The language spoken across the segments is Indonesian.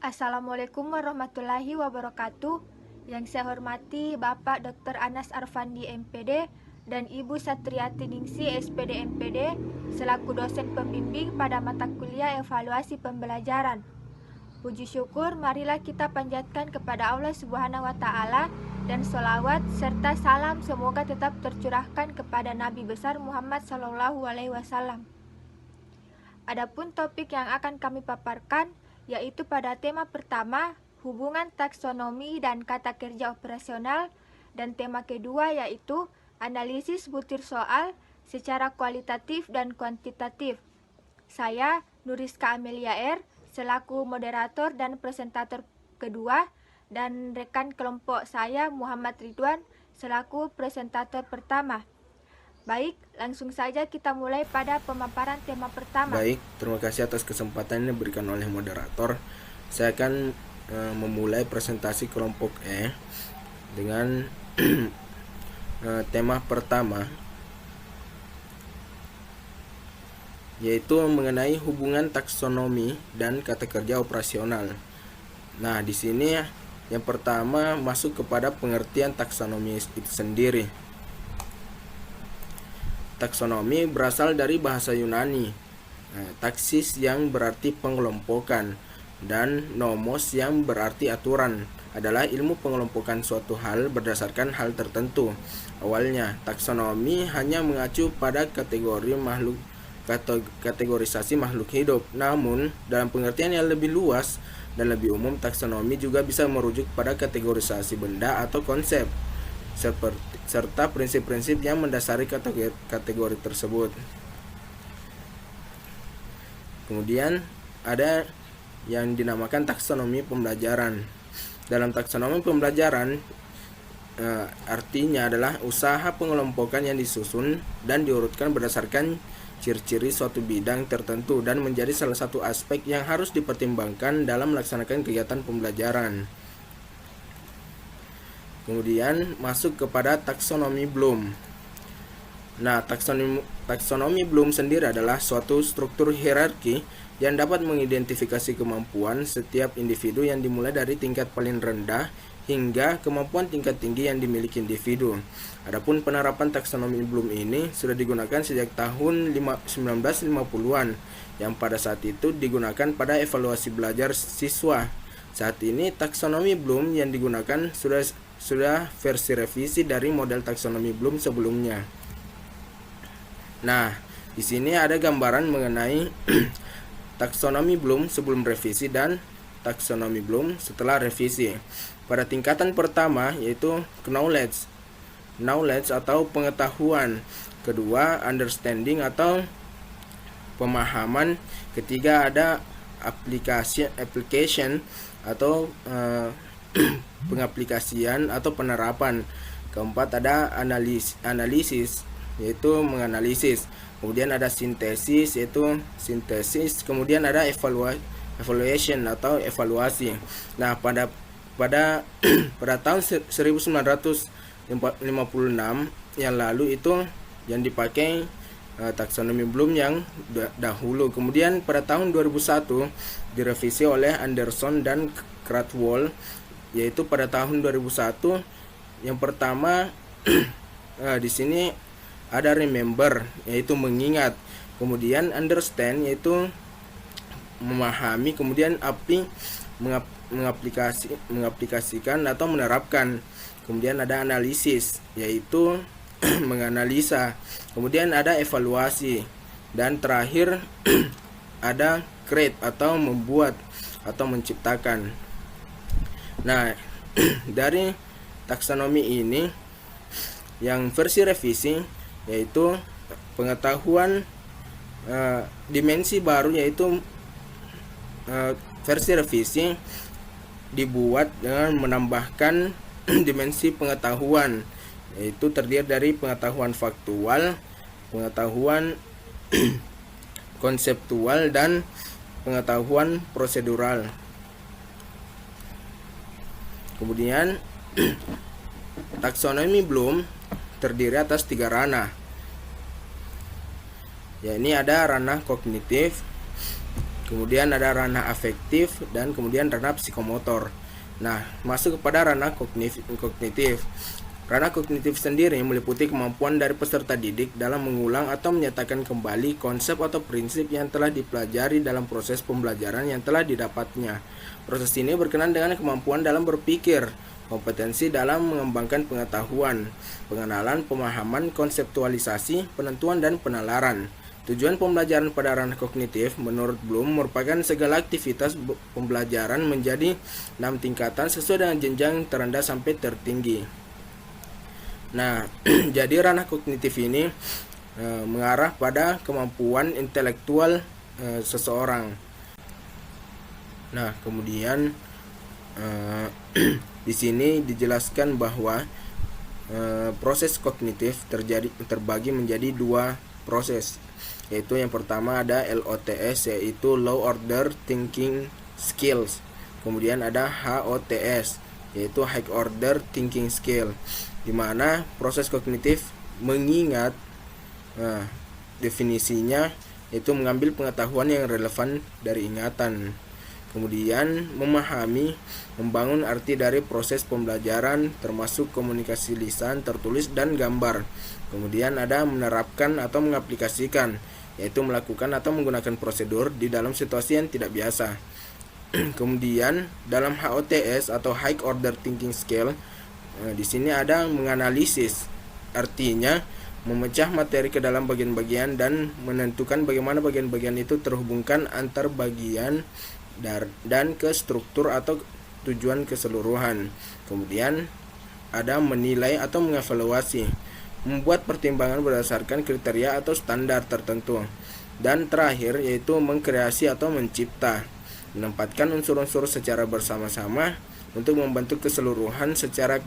Assalamualaikum warahmatullahi wabarakatuh. Yang saya hormati Bapak Dr. Anas Arfandi MPD dan Ibu Satriati Ningsi SPD MPD selaku dosen pembimbing pada mata kuliah evaluasi pembelajaran. Puji syukur marilah kita panjatkan kepada Allah Subhanahu wa taala dan sholawat serta salam semoga tetap tercurahkan kepada Nabi besar Muhammad sallallahu alaihi wasallam. Adapun topik yang akan kami paparkan yaitu pada tema pertama, hubungan taksonomi dan kata kerja operasional, dan tema kedua yaitu analisis butir soal secara kualitatif dan kuantitatif. Saya, Nuriska Amelia R, selaku moderator dan presentator kedua, dan rekan kelompok saya, Muhammad Ridwan, selaku presentator pertama. Baik, langsung saja kita mulai pada pemaparan tema pertama. Baik, terima kasih atas kesempatan yang diberikan oleh moderator. Saya akan memulai presentasi kelompok E dengan tema pertama, yaitu mengenai hubungan taksonomi dan kata kerja operasional. Nah, di sini yang pertama masuk kepada pengertian taksonomi itu sendiri. Taksonomi berasal dari bahasa Yunani, taksis yang berarti pengelompokan, dan nomos yang berarti aturan, adalah ilmu pengelompokan suatu hal berdasarkan hal tertentu. Awalnya, taksonomi hanya mengacu pada kategorisasi makhluk hidup. Namun, dalam pengertian yang lebih luas dan lebih umum, taksonomi juga bisa merujuk pada kategorisasi benda atau konsep, serta prinsip-prinsip yang mendasari kategori tersebut. Kemudian ada yang dinamakan taksonomi pembelajaran. Dalam taksonomi pembelajaran artinya adalah usaha pengelompokan yang disusun dan diurutkan berdasarkan ciri-ciri suatu bidang tertentu dan menjadi salah satu aspek yang harus dipertimbangkan dalam melaksanakan kegiatan pembelajaran. Kemudian masuk kepada taksonomi Bloom. Nah, taksonomi Bloom sendiri adalah suatu struktur hierarki yang dapat mengidentifikasi kemampuan setiap individu yang dimulai dari tingkat paling rendah hingga kemampuan tingkat tinggi yang dimiliki individu. Adapun penerapan taksonomi Bloom ini sudah digunakan sejak tahun 1950-an, yang pada saat itu digunakan pada evaluasi belajar siswa. Saat ini taksonomi Bloom yang digunakan sudah versi revisi dari model taksonomi Bloom sebelumnya. Nah, di sini ada gambaran mengenai taksonomi Bloom sebelum revisi dan taksonomi Bloom setelah revisi. Pada tingkatan pertama yaitu knowledge atau pengetahuan, kedua understanding atau pemahaman, ketiga ada application atau pengaplikasian atau penerapan, keempat ada analisis yaitu menganalisis, kemudian ada sintesis yaitu sintesis, kemudian ada evaluation atau evaluasi. Nah, pada tahun 1956 yang lalu itu yang dipakai taksonomi Bloom yang dahulu. Kemudian pada tahun 2001 direvisi oleh Anderson dan Krathwohl, yaitu pada tahun 2001. Yang pertama di sini ada remember yaitu mengingat, kemudian understand yaitu memahami, kemudian mengaplikasikan atau menerapkan, kemudian ada analisis yaitu menganalisa, kemudian ada evaluasi, dan terakhir ada create atau membuat atau menciptakan. Nah, dari taksonomi ini yang versi revisi yaitu pengetahuan dimensi baru, yaitu versi revisi dibuat dengan menambahkan dimensi pengetahuan, yaitu terdiri dari pengetahuan faktual, pengetahuan konseptual, dan pengetahuan prosedural. Kemudian taksonomi Bloom terdiri atas 3 ranah. Ya, ini ada ranah kognitif, kemudian ada ranah afektif, dan kemudian ranah psikomotor. Nah, masuk kepada ranah kognitif. Ranah kognitif sendiri meliputi kemampuan dari peserta didik dalam mengulang atau menyatakan kembali konsep atau prinsip yang telah dipelajari dalam proses pembelajaran yang telah didapatnya. Proses ini berkenaan dengan kemampuan dalam berpikir, kompetensi dalam mengembangkan pengetahuan, pengenalan, pemahaman, konseptualisasi, penentuan, dan penalaran. Tujuan pembelajaran pada ranah kognitif menurut Bloom merupakan segala aktivitas pembelajaran menjadi 6 tingkatan sesuai dengan jenjang terendah sampai tertinggi. Nah, jadi ranah kognitif ini mengarah pada kemampuan intelektual seseorang. Nah, kemudian di sini dijelaskan bahwa proses kognitif terbagi menjadi 2 proses, yaitu yang pertama ada LOTS, yaitu Low Order Thinking Skills. Kemudian ada HOTS, yaitu High Order Thinking Skill, di mana proses kognitif mengingat, definisinya itu mengambil pengetahuan yang relevan dari ingatan. Kemudian memahami, membangun arti dari proses pembelajaran termasuk komunikasi lisan, tertulis, dan gambar. Kemudian ada menerapkan atau mengaplikasikan, yaitu melakukan atau menggunakan prosedur di dalam situasi yang tidak biasa. Kemudian dalam HOTS atau High Order Thinking Skill, di sini ada menganalisis, artinya memecah materi ke dalam bagian-bagian dan menentukan bagaimana bagian-bagian itu terhubungkan antar bagian dan ke struktur atau tujuan keseluruhan. Kemudian ada menilai atau mengevaluasi, membuat pertimbangan berdasarkan kriteria atau standar tertentu. Dan terakhir yaitu mengkreasi atau mencipta, menempatkan unsur-unsur secara bersama-sama untuk membentuk keseluruhan secara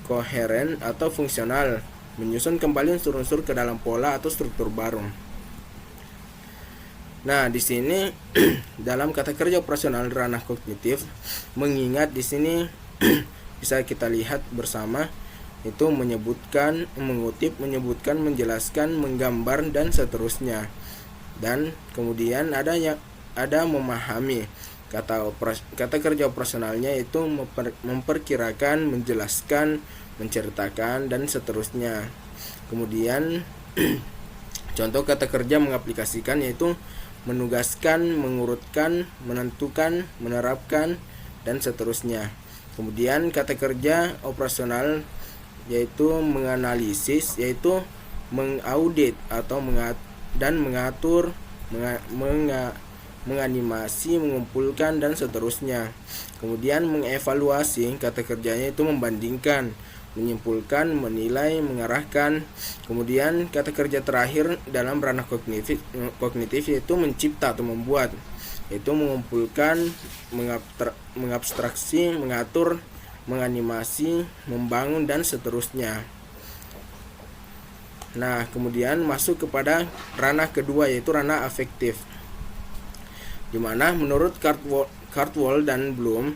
koheren atau fungsional, menyusun kembali unsur-unsur ke dalam pola atau struktur baru. Nah, di sini dalam kata kerja operasional ranah kognitif, mengingat di sini bisa kita lihat bersama, itu menyebutkan, mengutip, menyebutkan, menjelaskan, menggambar, dan seterusnya. Dan kemudian ada memahami. Kata kerja operasionalnya itu memperkirakan, menjelaskan, menceritakan, dan seterusnya. Kemudian contoh kata kerja mengaplikasikan yaitu menugaskan, mengurutkan, menentukan, menerapkan, dan seterusnya. Kemudian kata kerja operasional yaitu menganalisis, yaitu mengaudit atau mengatur, menganimasi, mengumpulkan, dan seterusnya. Kemudian mengevaluasi, kata kerjanya itu membandingkan, menyimpulkan, menilai, mengarahkan. Kemudian kata kerja terakhir dalam ranah kognitif yaitu mencipta atau membuat, yaitu mengumpulkan, mengabstraksi, mengatur, menganimasi, membangun, dan seterusnya. Nah, kemudian masuk kepada ranah kedua yaitu ranah afektif, di mana menurut Cartwell dan Bloom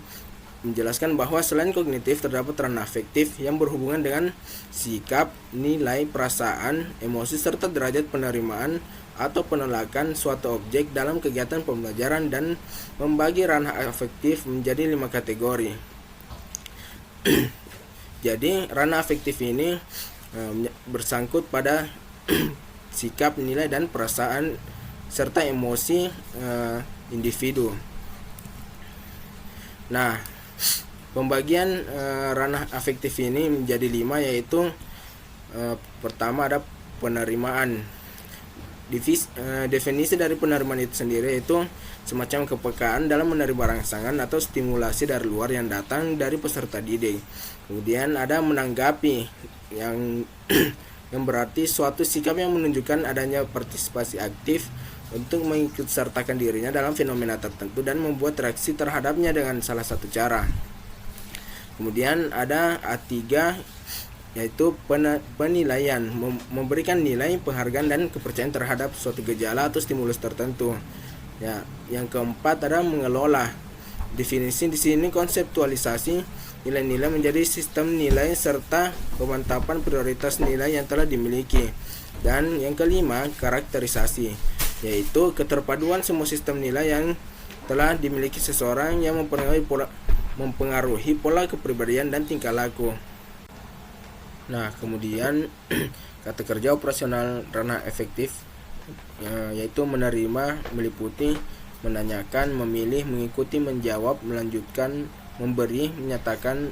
menjelaskan bahwa selain kognitif terdapat ranah afektif yang berhubungan dengan sikap, nilai, perasaan, emosi, serta derajat penerimaan atau penolakan suatu objek dalam kegiatan pembelajaran, dan membagi ranah afektif menjadi 5 kategori. Jadi ranah afektif ini bersangkut pada sikap, nilai, dan perasaan serta emosi individu. Nah, pembagian ranah afektif ini menjadi 5, yaitu pertama ada penerimaan. Definisi dari penerimaan itu sendiri yaitu semacam kepekaan dalam menerima rangsangan atau stimulasi dari luar yang datang dari peserta didik. Kemudian ada menanggapi, yang berarti suatu sikap yang menunjukkan adanya partisipasi aktif untuk mengikutsertakan dirinya dalam fenomena tertentu dan membuat reaksi terhadapnya dengan salah satu cara. Kemudian ada A3, yaitu penilaian, memberikan nilai, penghargaan, dan kepercayaan terhadap suatu gejala atau stimulus tertentu. Ya, yang keempat ada mengelola. Definisi di sini konseptualisasi nilai-nilai menjadi sistem nilai serta pemantapan prioritas nilai yang telah dimiliki. Dan yang kelima, karakterisasi. yaitu keterpaduan semua sistem nilai yang telah dimiliki seseorang yang mempengaruhi pola kepribadian dan tingkah laku. Nah, kemudian kata kerja operasional ranah efektif yaitu menerima, meliputi, menanyakan, memilih, mengikuti, menjawab, melanjutkan, memberi, menyatakan,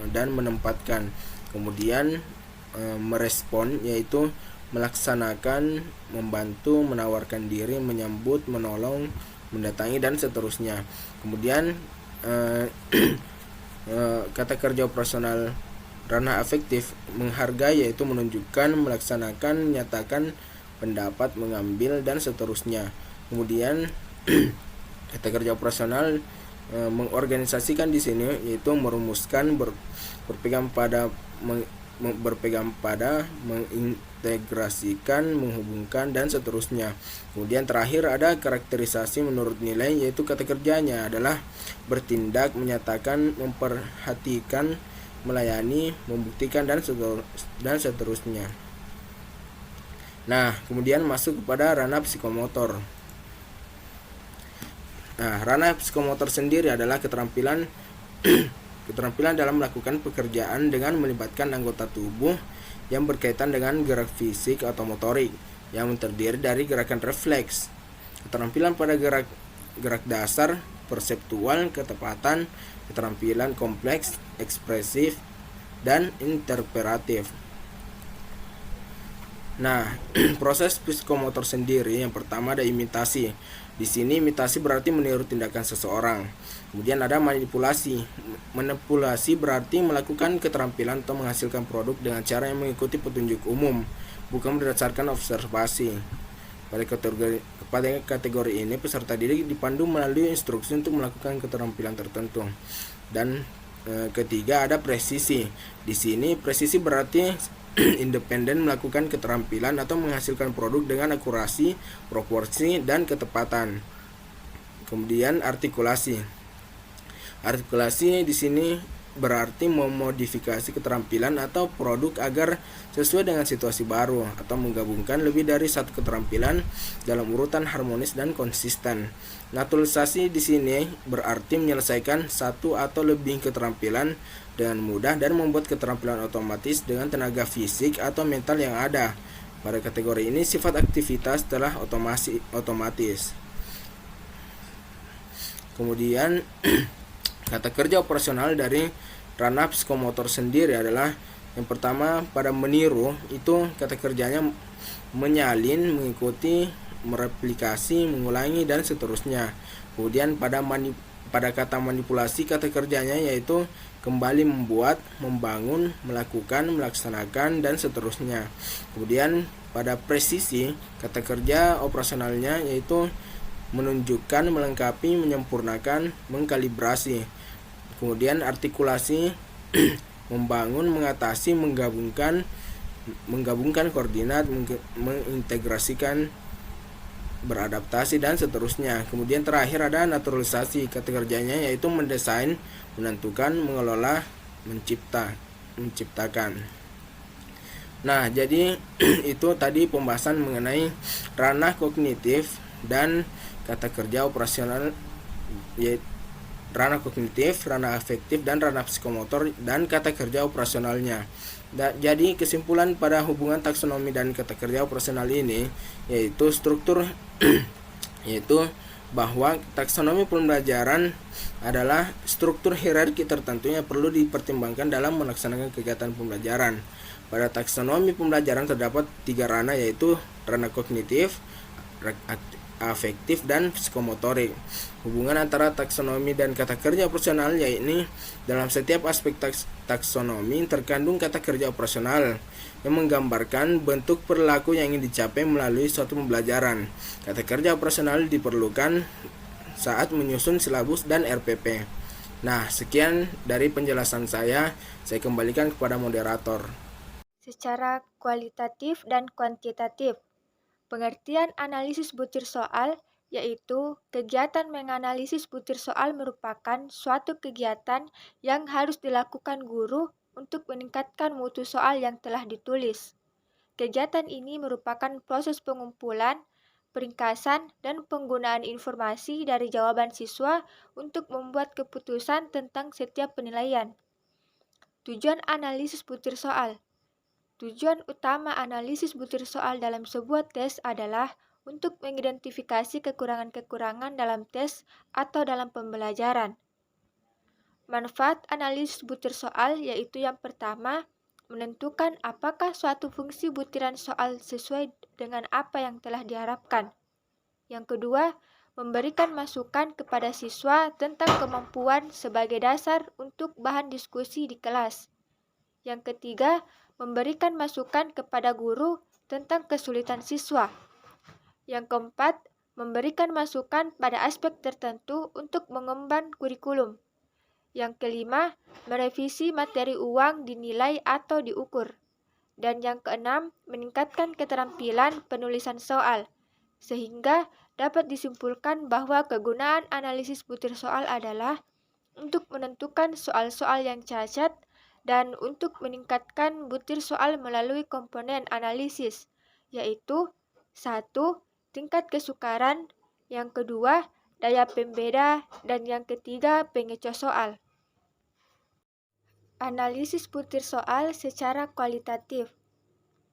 dan menempatkan. Kemudian merespon yaitu melaksanakan, membantu, menawarkan diri, menyambut, menolong, mendatangi, dan seterusnya. Kemudian kata kerja operasional ranah afektif menghargai yaitu menunjukkan, melaksanakan, menyatakan pendapat, mengambil, dan seterusnya. Kemudian kata kerja operasional mengorganisasikan di sini yaitu merumuskan, berpegang pada, mengintegrasikan, menghubungkan, dan seterusnya. Kemudian terakhir ada karakterisasi menurut nilai, yaitu kata kerjanya adalah bertindak, menyatakan, memperhatikan, melayani, membuktikan, dan seterusnya. Nah, kemudian masuk kepada ranah psikomotor. Nah, ranah psikomotor sendiri adalah keterampilan dalam melakukan pekerjaan dengan melibatkan anggota tubuh yang berkaitan dengan gerak fisik atau motorik yang terdiri dari gerakan refleks, keterampilan pada gerak dasar, perseptual, ketepatan, keterampilan kompleks, ekspresif, dan interpretatif. Nah, proses psikomotor sendiri yang pertama ada imitasi. Di sini imitasi berarti meniru tindakan seseorang. Kemudian ada manipulasi. Manipulasi berarti melakukan keterampilan atau menghasilkan produk dengan cara yang mengikuti petunjuk umum, bukan berdasarkan observasi. Pada kategori ini peserta didik dipandu melalui instruksi untuk melakukan keterampilan tertentu. Dan ketiga ada presisi. Di sini presisi berarti independen melakukan keterampilan atau menghasilkan produk dengan akurasi, proporsi, dan ketepatan. Kemudian artikulasi. Artikulasi di sini berarti memodifikasi keterampilan atau produk agar sesuai dengan situasi baru atau menggabungkan lebih dari satu keterampilan dalam urutan harmonis dan konsisten. Naturalisasi di sini berarti menyelesaikan satu atau lebih keterampilan dengan mudah dan membuat keterampilan otomatis dengan tenaga fisik atau mental yang ada. Pada kategori ini sifat aktivitas telah otomatis. Kemudian kata kerja operasional dari ranah psikomotor sendiri adalah yang pertama pada meniru, itu kata kerjanya menyalin, mengikuti, mereplikasi, mengulangi, dan seterusnya. Kemudian pada kata manipulasi kata kerjanya yaitu kembali membuat, membangun, melakukan, melaksanakan, dan seterusnya. Kemudian pada presisi kata kerja operasionalnya yaitu menunjukkan, melengkapi, menyempurnakan, mengkalibrasi. Kemudian artikulasi membangun, mengatasi, menggabungkan koordinat, mengintegrasikan, beradaptasi, dan seterusnya. Kemudian terakhir ada naturalisasi, kata kerjanya yaitu mendesain, menentukan, mengelola, menciptakan. Nah, jadi itu tadi pembahasan mengenai ranah kognitif dan kata kerja operasional, yaitu ranah kognitif, ranah afektif, dan ranah psikomotor dan kata kerja operasionalnya. Jadi kesimpulan pada hubungan taksonomi dan kata kerja operasional ini yaitu struktur yaitu bahwa taksonomi pembelajaran adalah struktur hierarki tertentu yang perlu dipertimbangkan dalam melaksanakan kegiatan pembelajaran. Pada taksonomi pembelajaran terdapat 3 ranah yaitu ranah kognitif, afektif, dan psikomotorik. Hubungan antara taksonomi dan kata kerja operasional yaitu dalam setiap aspek taksonomi terkandung kata kerja operasional yang menggambarkan bentuk perilaku yang ingin dicapai melalui suatu pembelajaran. Kata kerja operasional diperlukan saat menyusun silabus dan RPP. Nah, sekian dari penjelasan saya kembalikan kepada moderator. Secara kualitatif dan kuantitatif, pengertian analisis butir soal yaitu kegiatan menganalisis butir soal merupakan suatu kegiatan yang harus dilakukan guru untuk meningkatkan mutu soal yang telah ditulis. Kegiatan ini merupakan proses pengumpulan, peringkasan, dan penggunaan informasi dari jawaban siswa untuk membuat keputusan tentang setiap penilaian. Tujuan analisis butir soal. Tujuan utama analisis butir soal dalam sebuah tes adalah untuk mengidentifikasi kekurangan-kekurangan dalam tes atau dalam pembelajaran. Manfaat analisis butir soal yaitu yang pertama, menentukan apakah suatu fungsi butiran soal sesuai dengan apa yang telah diharapkan. Yang kedua, memberikan masukan kepada siswa tentang kemampuan sebagai dasar untuk bahan diskusi di kelas. Yang ketiga, memberikan masukan kepada guru tentang kesulitan siswa. Yang keempat, memberikan masukan pada aspek tertentu untuk mengemban kurikulum. Yang kelima, merevisi materi uang dinilai atau diukur. Dan yang keenam, meningkatkan keterampilan penulisan soal, sehingga dapat disimpulkan bahwa kegunaan analisis butir soal adalah untuk menentukan soal-soal yang cacat dan untuk meningkatkan butir soal melalui komponen analisis, yaitu 1. Tingkat kesukaran, yang kedua, daya pembeda, dan yang ketiga, pengecoh soal. Analisis butir soal secara kualitatif.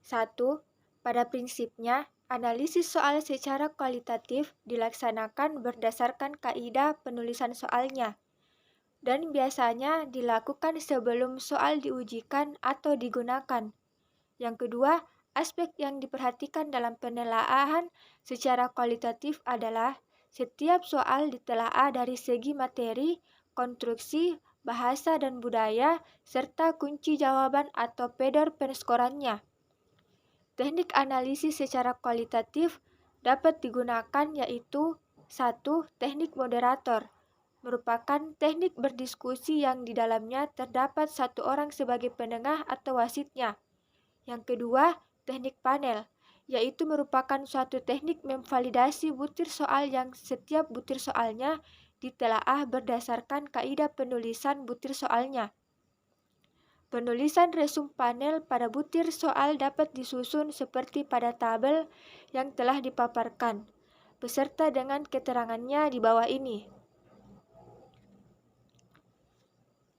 1. Pada prinsipnya, analisis soal secara kualitatif dilaksanakan berdasarkan kaidah penulisan soalnya, dan biasanya dilakukan sebelum soal diujikan atau digunakan. Yang kedua, aspek yang diperhatikan dalam penelaahan secara kualitatif adalah setiap soal ditelaah dari segi materi, konstruksi, bahasa dan budaya, serta kunci jawaban atau pedor penskorannya. Teknik analisis secara kualitatif dapat digunakan yaitu 1. Teknik moderator, merupakan teknik berdiskusi yang di dalamnya terdapat satu orang sebagai penengah atau wasitnya. Yang kedua, teknik panel, yaitu merupakan suatu teknik memvalidasi butir soal yang setiap butir soalnya ditelaah berdasarkan kaidah penulisan butir soalnya. Penulisan resum panel pada butir soal dapat disusun seperti pada tabel yang telah dipaparkan, beserta dengan keterangannya di bawah ini.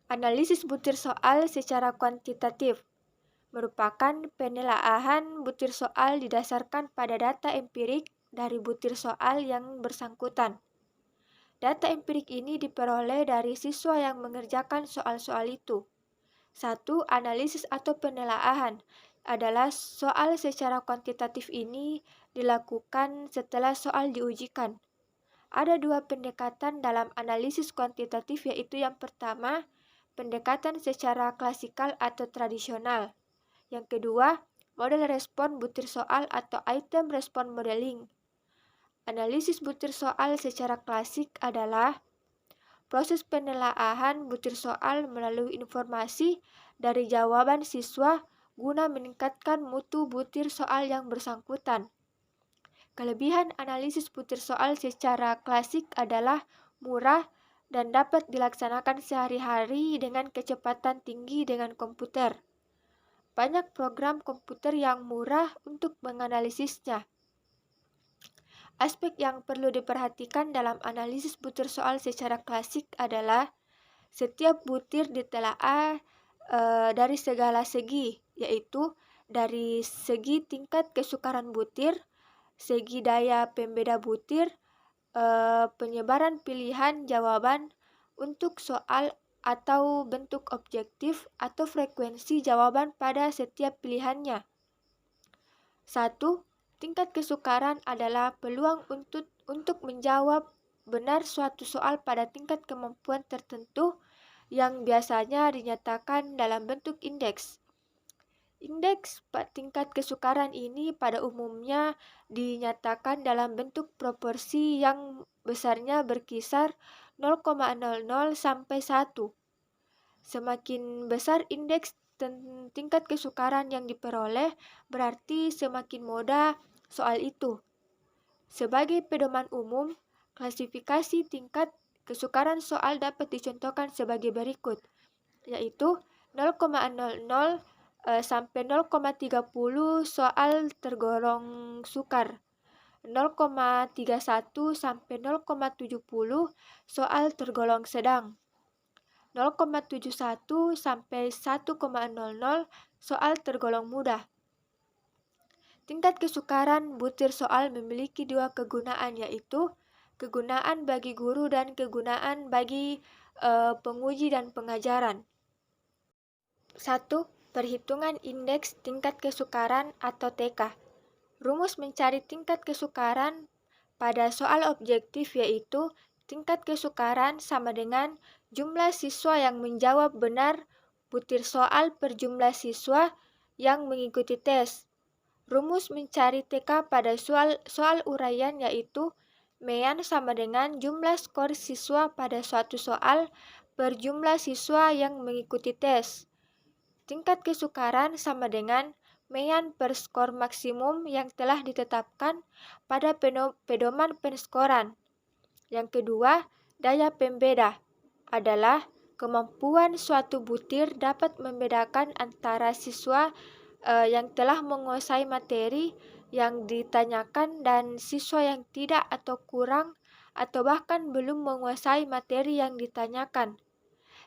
Analisis butir soal secara kuantitatif merupakan penelaahan butir soal didasarkan pada data empirik dari butir soal yang bersangkutan. Data empirik ini diperoleh dari siswa yang mengerjakan soal-soal itu. 1. Analisis atau penelaahan adalah soal secara kuantitatif ini dilakukan setelah soal diujikan. Ada dua pendekatan dalam analisis kuantitatif, yaitu yang pertama, pendekatan secara klasikal atau tradisional. Yang kedua, model respon butir soal atau item response modeling. Analisis butir soal secara klasik adalah proses penelaahan butir soal melalui informasi dari jawaban siswa guna meningkatkan mutu butir soal yang bersangkutan. Kelebihan analisis butir soal secara klasik adalah murah dan dapat dilaksanakan sehari-hari dengan kecepatan tinggi dengan komputer. Banyak program komputer yang murah untuk menganalisisnya. Aspek yang perlu diperhatikan dalam analisis butir soal secara klasik adalah setiap butir ditelaah dari segala segi, yaitu dari segi tingkat kesukaran butir, segi daya pembeda butir, penyebaran pilihan jawaban untuk soal atau bentuk objektif atau frekuensi jawaban pada setiap pilihannya. 1. Tingkat kesukaran adalah peluang untuk menjawab benar suatu soal pada tingkat kemampuan tertentu yang biasanya dinyatakan dalam bentuk indeks. Indeks tingkat kesukaran ini pada umumnya dinyatakan dalam bentuk proporsi yang besarnya berkisar 0,00 sampai 1. Semakin besar indeks tingkat kesukaran yang diperoleh, berarti semakin mudah soal itu. Sebagai pedoman umum, klasifikasi tingkat kesukaran soal dapat dicontohkan sebagai berikut, yaitu 0,00 sampai 0,30 soal tergolong sukar, 0,31 sampai 0,70 soal tergolong sedang. 0,71 sampai 1,00 soal tergolong mudah. Tingkat kesukaran butir soal memiliki dua kegunaan, yaitu kegunaan bagi guru dan kegunaan bagi penguji dan pengajaran. 1. Perhitungan indeks tingkat kesukaran atau TK. Rumus mencari tingkat kesukaran pada soal objektif yaitu tingkat kesukaran sama dengan jumlah siswa yang menjawab benar butir soal per jumlah siswa yang mengikuti tes. Rumus mencari TK pada soal uraian yaitu mean sama dengan jumlah skor siswa pada suatu soal per jumlah siswa yang mengikuti tes. Tingkat kesukaran sama dengan mean per skor maksimum yang telah ditetapkan pada pedoman penskoran. Yang kedua, daya pembeda adalah kemampuan suatu butir dapat membedakan antara siswa yang telah menguasai materi yang ditanyakan dan siswa yang tidak atau kurang atau bahkan belum menguasai materi yang ditanyakan.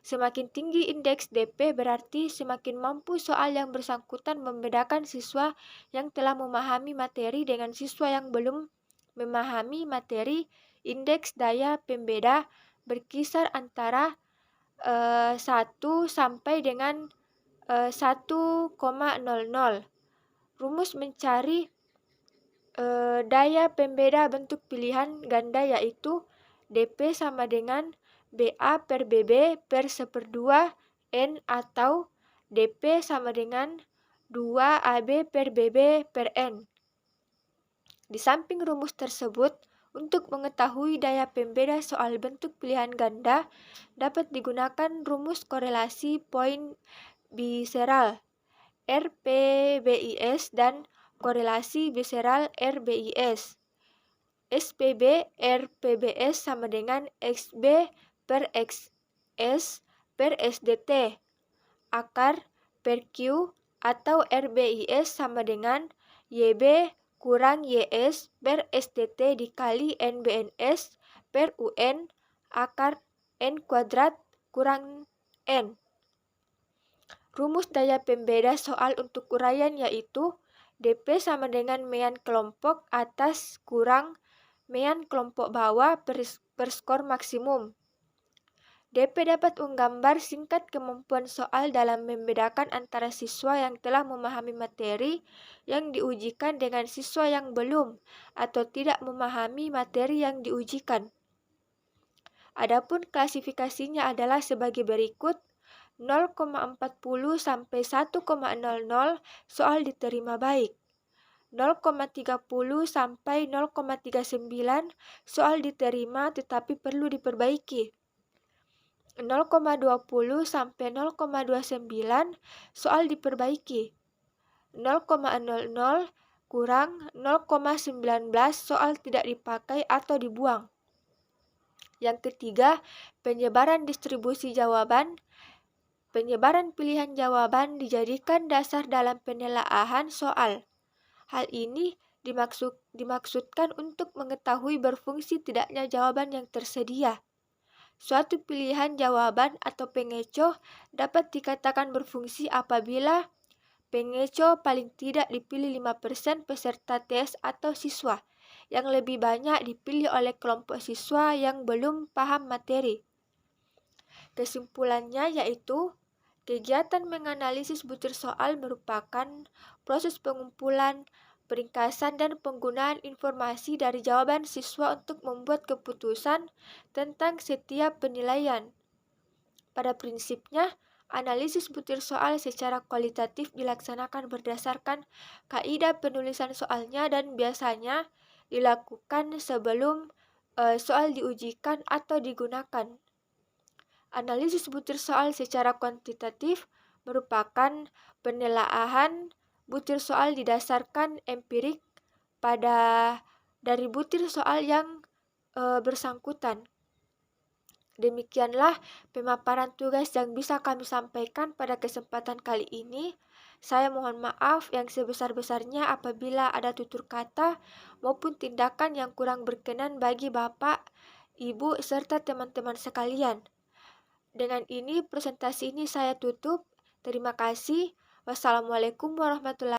Semakin tinggi indeks DP berarti semakin mampu soal yang bersangkutan membedakan siswa yang telah memahami materi dengan siswa yang belum memahami materi. Indeks daya pembeda berkisar antara 1 sampai dengan 1,00. Rumus mencari daya pembeda bentuk pilihan ganda yaitu DP sama dengan BA per BB per 1/2 N atau DP sama dengan 2 AB per BB per N. Di samping rumus tersebut, untuk mengetahui daya pembeda soal bentuk pilihan ganda dapat digunakan rumus korelasi poin biseral RPBIS dan korelasi biseral RBIS. SPB RPBS sama dengan XB per XS per SDT. Akar per Q atau RBIS sama dengan YB kurang YS per SDT dikali NBNS per UN akar N kuadrat kurang N. Rumus daya pembeda soal untuk uraian yaitu DP sama dengan mean kelompok atas kurang mean kelompok bawah per skor maksimum. DP dapat menggambar singkat kemampuan soal dalam membedakan antara siswa yang telah memahami materi yang diujikan dengan siswa yang belum atau tidak memahami materi yang diujikan. Adapun klasifikasinya adalah sebagai berikut: 0,40 sampai 1,00 soal diterima baik. 0,30 sampai 0,39 soal diterima tetapi perlu diperbaiki. 0,20 sampai 0,29 soal diperbaiki. 0,00 kurang 0,19 soal tidak dipakai atau dibuang. Yang ketiga, penyebaran distribusi jawaban. Penyebaran pilihan jawaban dijadikan dasar dalam penelaahan soal. Hal ini dimaksudkan untuk mengetahui berfungsi tidaknya jawaban yang tersedia. Suatu pilihan jawaban atau pengecoh dapat dikatakan berfungsi apabila pengecoh paling tidak dipilih 5% peserta tes atau siswa, yang lebih banyak dipilih oleh kelompok siswa yang belum paham materi. Kesimpulannya yaitu, kegiatan menganalisis butir soal merupakan proses pengumpulan, peringkasan, dan penggunaan informasi dari jawaban siswa untuk membuat keputusan tentang setiap penilaian. Pada prinsipnya, analisis butir soal secara kualitatif dilaksanakan berdasarkan kaidah penulisan soalnya dan biasanya dilakukan sebelum soal diujikan atau digunakan. Analisis butir soal secara kuantitatif merupakan penelaahan butir soal didasarkan empirik dari butir soal yang bersangkutan. Demikianlah pemaparan tugas yang bisa kami sampaikan pada kesempatan kali ini. Saya mohon maaf yang sebesar-besarnya apabila ada tutur kata maupun tindakan yang kurang berkenan bagi Bapak, Ibu, serta teman-teman sekalian. Dengan ini presentasi ini saya tutup. Terima kasih. Wassalamualaikum warahmatullahi